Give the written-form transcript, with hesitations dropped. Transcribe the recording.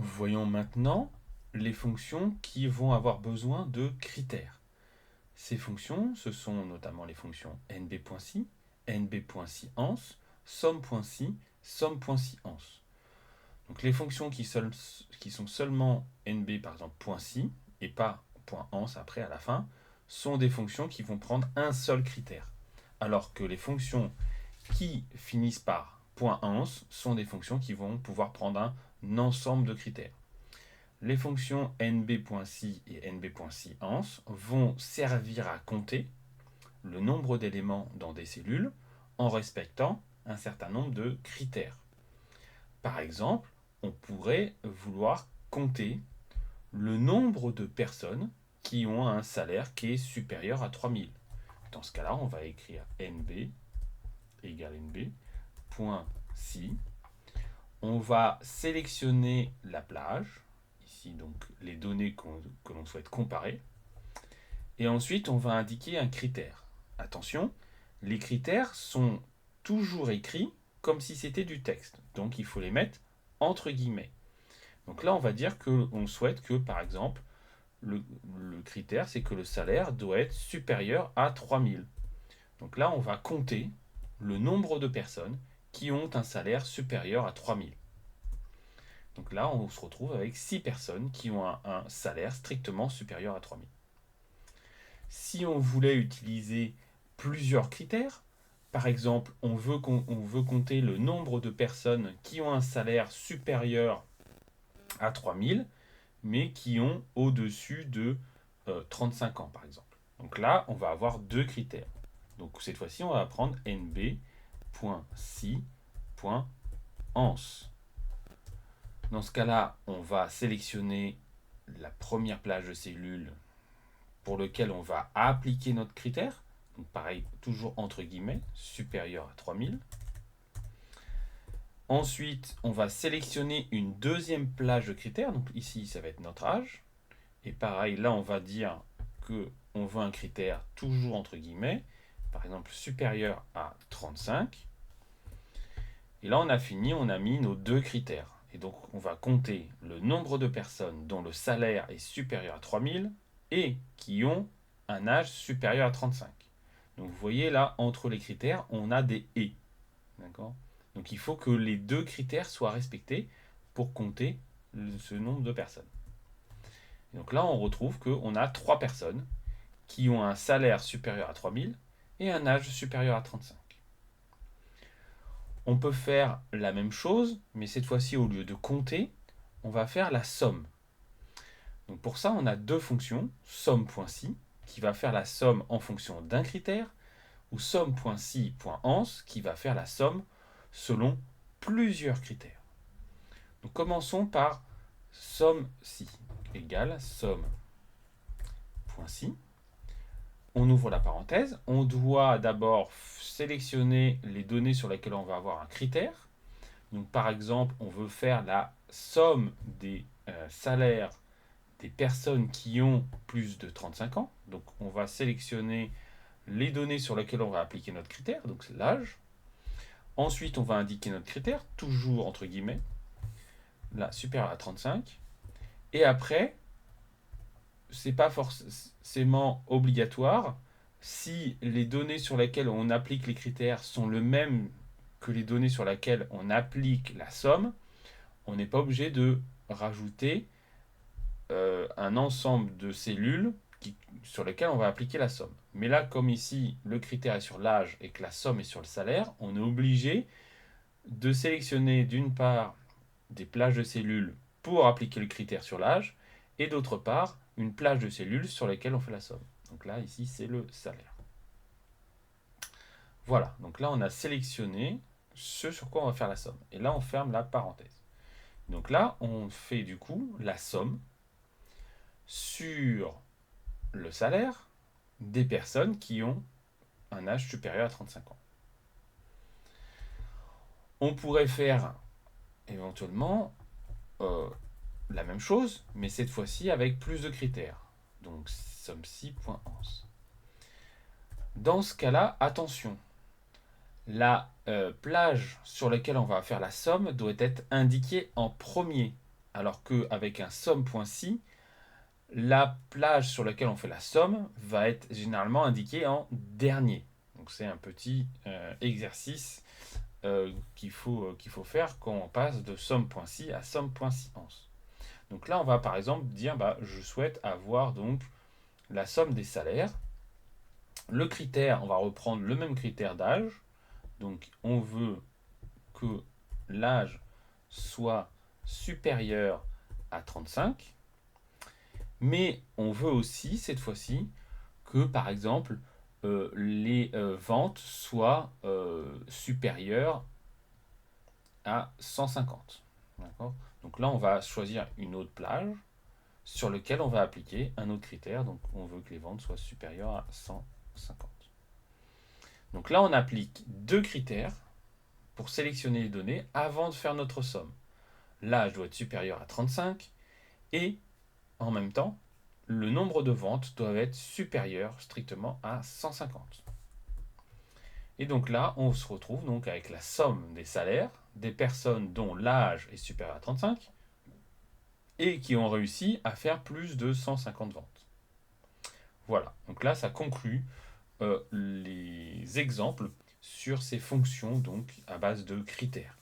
Voyons maintenant les fonctions qui vont avoir besoin de critères. Ces fonctions, ce sont notamment les fonctions nb.si, nb.si_ans, somme.si, somme.si_ans. Donc les fonctions qui sont seulement nb par exemple .si et pas .ans après à la fin sont des fonctions qui vont prendre un seul critère. Alors que les fonctions qui finissent par .ans sont des fonctions qui vont pouvoir prendre un ensemble de critères. Les fonctions nb.si et nb.si_ans vont servir à compter le nombre d'éléments dans des cellules en respectant un certain nombre de critères. Par exemple, on pourrait vouloir compter le nombre de personnes qui ont un salaire qui est supérieur à 3000. Dans ce cas-là, on va écrire nb égale nb.si. On va sélectionner la plage, ici donc les données que l'on souhaite comparer. Et ensuite, on va indiquer un critère. Attention, les critères sont toujours écrits comme si c'était du texte. Donc il faut les mettre entre guillemets. Donc là, on va dire qu'on souhaite que, par exemple, le critère, c'est que le salaire doit être supérieur à 3000. Donc là, on va compter le nombre de personnes qui ont un salaire supérieur à 3000. Donc là, on se retrouve avec 6 personnes qui ont un salaire strictement supérieur à 3000. Si on voulait utiliser plusieurs critères, par exemple, on veut compter le nombre de personnes qui ont un salaire supérieur à 3000, mais qui ont au-dessus de 35 ans, par exemple. Donc là, on va avoir deux critères. Donc cette fois-ci, on va prendre nb.si.ans. Dans ce cas-là, on va sélectionner la première plage de cellules pour lequel on va appliquer notre critère. Donc pareil, toujours entre guillemets, supérieur à 3000. Ensuite, on va sélectionner une deuxième plage de critères. Donc ici, ça va être notre âge. Et pareil, là, on va dire que on veut un critère toujours entre guillemets, par exemple supérieur à 35. Et là, on a fini, on a mis nos deux critères. Et donc, on va compter le nombre de personnes dont le salaire est supérieur à 3000 et qui ont un âge supérieur à 35. Donc, vous voyez là, entre les critères, on a des et. D'accord ? Donc, il faut que les deux critères soient respectés pour compter ce nombre de personnes. Et donc là, on retrouve qu'on a 3 personnes qui ont un salaire supérieur à 3000 et un âge supérieur à 35. On peut faire la même chose, mais cette fois-ci, au lieu de compter, on va faire la somme. Donc pour ça, on a deux fonctions, somme.si, qui va faire la somme en fonction d'un critère, ou somme.si.ans, qui va faire la somme selon plusieurs critères. Donc commençons par somme.si égale somme.si. On ouvre la parenthèse. On doit d'abord sélectionner les données sur lesquelles on va avoir un critère. Donc par exemple, on veut faire la somme des salaires des personnes qui ont plus de 35 ans. Donc on va sélectionner les données sur lesquelles on va appliquer notre critère, donc c'est l'âge. Ensuite, on va indiquer notre critère, toujours entre guillemets, là, supérieur à 35. Et après, c'est pas forcément obligatoire. Si les données sur lesquelles on applique les critères sont le même que les données sur lesquelles on applique la somme, on n'est pas obligé de rajouter un ensemble de cellules sur lesquelles on va appliquer la somme. Mais là, comme ici, le critère est sur l'âge et que la somme est sur le salaire, on est obligé de sélectionner d'une part des plages de cellules pour appliquer le critère sur l'âge et d'autre part une plage de cellules sur lesquelles on fait la somme. Donc là, ici, c'est le salaire. Voilà, donc là, on a sélectionné ce sur quoi on va faire la somme. Et là, on ferme la parenthèse. Donc là, on fait du coup la somme sur le salaire des personnes qui ont un âge supérieur à 35 ans. On pourrait faire éventuellement la même chose, mais cette fois-ci avec plus de critères. Donc somme.si.ans. Dans ce cas-là, attention, la plage sur laquelle on va faire la somme doit être indiquée en premier. Alors qu'avec un somme.si, la plage sur laquelle on fait la somme va être généralement indiquée en dernier. Donc c'est un petit exercice qu'il faut faire quand on passe de somme.si à somme.science. Donc là, on va par exemple dire, je souhaite avoir donc la somme des salaires. Le critère, on va reprendre le même critère d'âge. Donc on veut que l'âge soit supérieur à 35. Mais on veut aussi, cette fois-ci, que par exemple, les ventes soient supérieures à 150. D'accord. Donc là, on va choisir une autre plage sur laquelle on va appliquer un autre critère. Donc on veut que les ventes soient supérieures à 150. Donc là, on applique deux critères pour sélectionner les données avant de faire notre somme. L'âge doit être supérieur à 35 et en même temps, le nombre de ventes doit être supérieur strictement à 150. Et donc là, on se retrouve donc avec la somme des salaires des personnes dont l'âge est supérieur à 35 et qui ont réussi à faire plus de 150 ventes. Voilà, donc là, ça conclut les exemples sur ces fonctions donc à base de critères.